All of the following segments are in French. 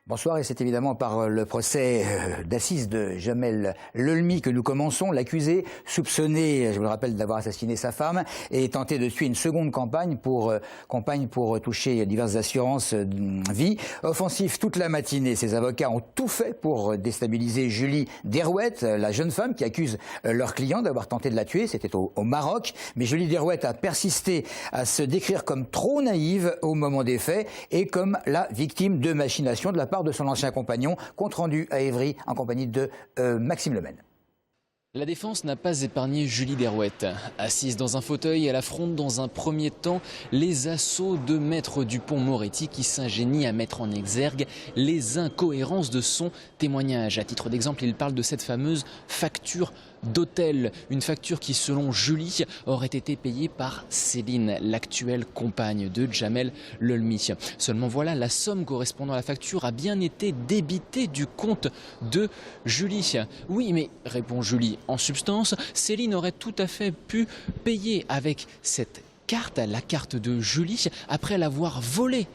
Bonsoir, et c'est évidemment par le procès d'assises de Jamel Lelmi que nous commençons. L'accusé, soupçonné, je vous le rappelle, d'avoir assassiné sa femme, est tenté de suivre une seconde campagne pour toucher diverses assurances vie. Offensif toute la matinée, ses avocats ont tout fait pour déstabiliser Julie Derouet, la jeune femme qui accuse leur client d'avoir tenté de la tuer. C'était au Maroc. Mais Julie Derouet a persisté à se décrire comme trop naïve au moment des faits et comme la victime de machinations de la part de son ancien compagnon, compte rendu à Évry en compagnie de Maxime Lemaine. La défense n'a pas épargné Julie Derouet. Assise dans un fauteuil, elle affronte dans un premier temps les assauts de Maître Dupond-Moretti qui s'ingénie à mettre en exergue les incohérences de son témoignage. À titre d'exemple, il parle de cette fameuse facture d'hôtel. Une facture qui, selon Julie, aurait été payée par Céline, l'actuelle compagne de Jamel Lelmi. Seulement voilà, la somme correspondant à la facture a bien été débitée du compte de Julie. Oui, mais, répond Julie, en substance, Céline aurait tout à fait pu payer avec cette carte, la carte de Julie, après l'avoir volée,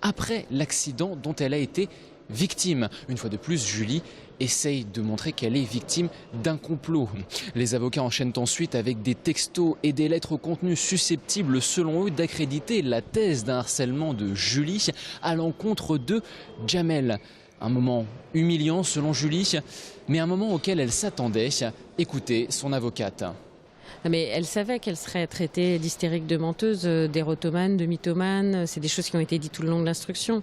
après l'accident dont elle a été victime. Une fois de plus, Julie essaye de montrer qu'elle est victime d'un complot. Les avocats enchaînent ensuite avec des textos et des lettres au contenu susceptibles, selon eux, d'accréditer la thèse d'un harcèlement de Julie à l'encontre de Jamel. Un moment humiliant selon Julie, mais un moment auquel elle s'attendait. Écoutez son avocate. Mais elle savait qu'elle serait traitée d'hystérique, de menteuse, d'érotomane, de mythomane. C'est des choses qui ont été dites tout le long de l'instruction.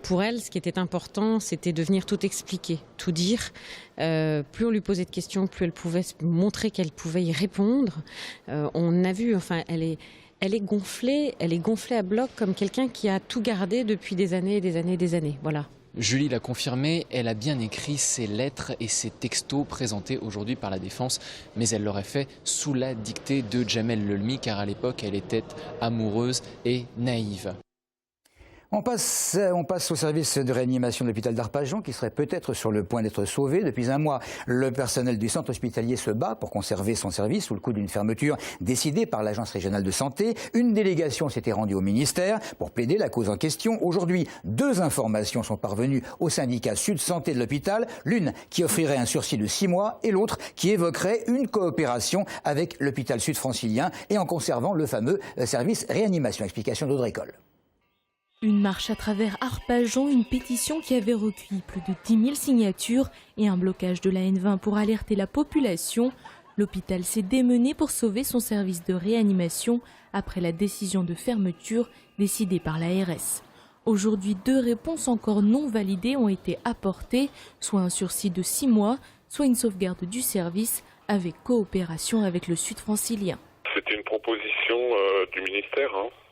Pour elle, ce qui était important, c'était de venir tout expliquer, tout dire. Plus on lui posait de questions, plus elle pouvait montrer qu'elle pouvait y répondre. On a vu, enfin, elle est gonflée à bloc comme quelqu'un qui a tout gardé depuis des années et des années et des années. Voilà. Julie l'a confirmé, elle a bien écrit ses lettres et ses textos présentés aujourd'hui par la défense, mais elle l'aurait fait sous la dictée de Jamel Lelmi, car à l'époque elle était amoureuse et naïve. On passe au service de réanimation de l'hôpital d'Arpajon qui serait peut-être sur le point d'être sauvé. Depuis un mois, le personnel du centre hospitalier se bat pour conserver son service sous le coup d'une fermeture décidée par l'agence régionale de santé. Une délégation s'était rendue au ministère pour plaider la cause en question. Aujourd'hui, 2 informations sont parvenues au syndicat Sud Santé de l'hôpital. L'une qui offrirait un sursis de 6 mois et l'autre qui évoquerait une coopération avec l'hôpital sud-francilien et en conservant le fameux service réanimation. Explication d'Audrey Coll. Une marche à travers Arpajon, une pétition qui avait recueilli plus de 10 000 signatures et un blocage de la N20 pour alerter la population. L'hôpital s'est démené pour sauver son service de réanimation après la décision de fermeture décidée par l'ARS. Aujourd'hui, 2 réponses encore non validées ont été apportées, soit un sursis de 6 mois, soit une sauvegarde du service avec coopération avec le Sud francilien. C'était une proposition du ministère.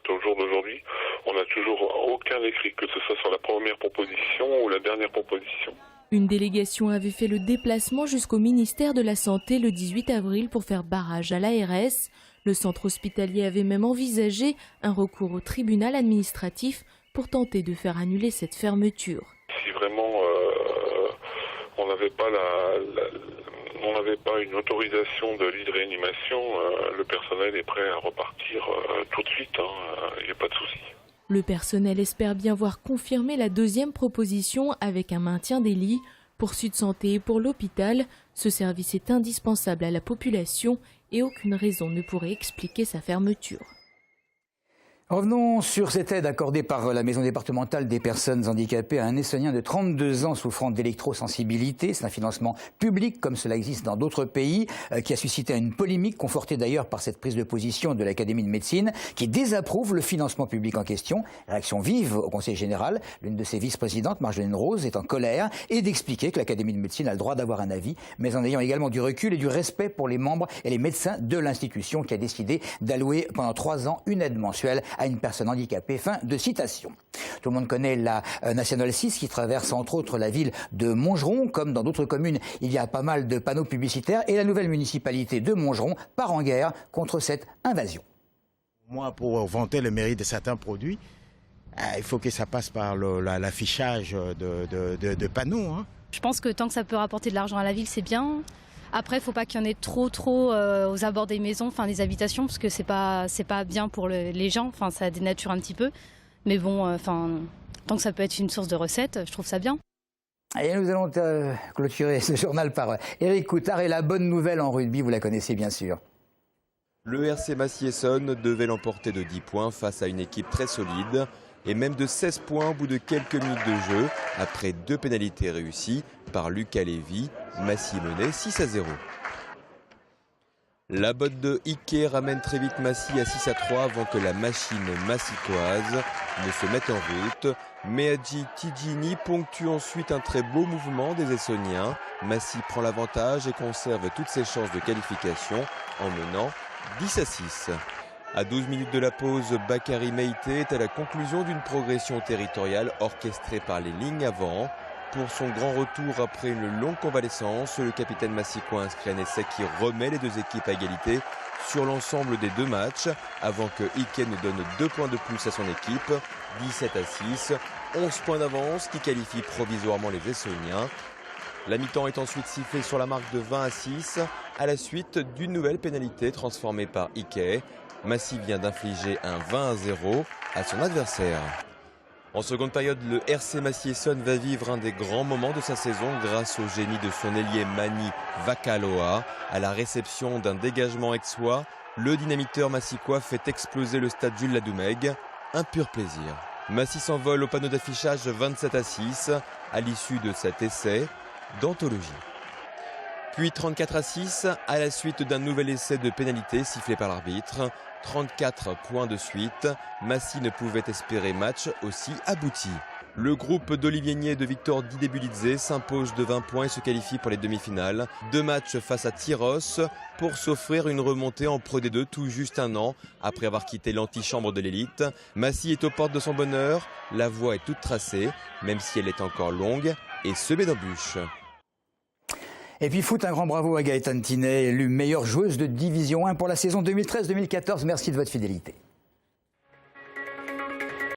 Au jour d'aujourd'hui, on n'a toujours aucun écrit, que ce soit sur la première proposition ou la dernière proposition. Une délégation avait fait le déplacement jusqu'au ministère de la Santé le 18 avril pour faire barrage à l'ARS. Le centre hospitalier avait même envisagé un recours au tribunal administratif pour tenter de faire annuler cette fermeture. Si vraiment on n'avait pas une autorisation de lit de réanimation, le personnel est prêt à repartir tout de suite, il n'y a pas de souci. Le personnel espère bien voir confirmer la 2e proposition avec un maintien des lits. Pour Sud Santé et pour l'hôpital, ce service est indispensable à la population et aucune raison ne pourrait expliquer sa fermeture. Revenons sur cette aide accordée par la Maison départementale des personnes handicapées à un Essonien de 32 ans souffrant d'électrosensibilité. C'est un financement public comme cela existe dans d'autres pays qui a suscité une polémique confortée d'ailleurs par cette prise de position de l'Académie de médecine qui désapprouve le financement public en question. Réaction vive au Conseil général. L'une de ses vice-présidentes, Marjolaine Rose, est en colère et d'expliquer que l'Académie de médecine a le droit d'avoir un avis, mais en ayant également du recul et du respect pour les membres et les médecins de l'institution qui a décidé d'allouer pendant 3 ans une aide mensuelle à une personne handicapée. Fin de citation. Tout le monde connaît la Nationale 6 qui traverse entre autres la ville de Montgeron. Comme dans d'autres communes, il y a pas mal de panneaux publicitaires et la nouvelle municipalité de Montgeron part en guerre contre cette invasion. Moi, pour vanter le mérite de certains produits, il faut que ça passe par l'affichage de panneaux. Je pense que tant que ça peut rapporter de l'argent à la ville, c'est bien. Après, il ne faut pas qu'il y en ait trop aux abords des maisons, enfin des habitations, parce que c'est pas bien pour les gens, enfin ça dénature un petit peu. Mais bon, tant que ça peut être une source de recettes, je trouve ça bien. Et nous allons clôturer ce journal par Éric Coutard. Et la bonne nouvelle en rugby, vous la connaissez bien sûr. Le RC Massy-Essonnes devait l'emporter de 10 points face à une équipe très solide et même de 16 points au bout de quelques minutes de jeu après 2 pénalités réussies par Lucas Lévy. Massy menait 6-0. La botte de Ike ramène très vite Massy à 6-3 avant que la machine massicoise ne se mette en route. Meadji Tidjini ponctue ensuite un très beau mouvement des Essonniens. Massy prend l'avantage et conserve toutes ses chances de qualification en menant 10-6. À 12 minutes de la pause, Bakary Meïté est à la conclusion d'une progression territoriale orchestrée par les lignes avant. Pour son grand retour après une longue convalescence, le capitaine massicois inscrit un essai qui remet les deux équipes à égalité sur l'ensemble des 2 matchs avant que Ike ne donne 2 points de plus à son équipe, 17-6, 11 points d'avance qui qualifient provisoirement les Essonniens. La mi-temps est ensuite sifflée sur la marque de 20-6 à la suite d'une nouvelle pénalité transformée par Ike. Massy vient d'infliger un 20-0 à son adversaire. En seconde période, le RC Massy-Essonnes va vivre un des grands moments de sa saison grâce au génie de son ailier Mani Vakaloa. À la réception d'un dégagement aixois, le dynamiteur massicois fait exploser le stade Jules Ladoumègue. Un pur plaisir. Massy s'envole au panneau d'affichage 27-6 à l'issue de cet essai d'anthologie. Puis 34-6 à la suite d'un nouvel essai de pénalité sifflé par l'arbitre. 34 points de suite. Massy ne pouvait espérer match aussi abouti. Le groupe d'Olivier Nier et de Victor Didébulidze s'impose de 20 points et se qualifie pour les demi-finales. 2 matchs face à Tyros pour s'offrir une remontée en Pro D2 tout juste un an après avoir quitté l'antichambre de l'élite. Massy est aux portes de son bonheur. La voie est toute tracée, même si elle est encore longue et semée d'embûches. Et puis foot, un grand bravo à Gaëtane Tinet, élue meilleure joueuse de Division 1 pour la saison 2013-2014. Merci de votre fidélité.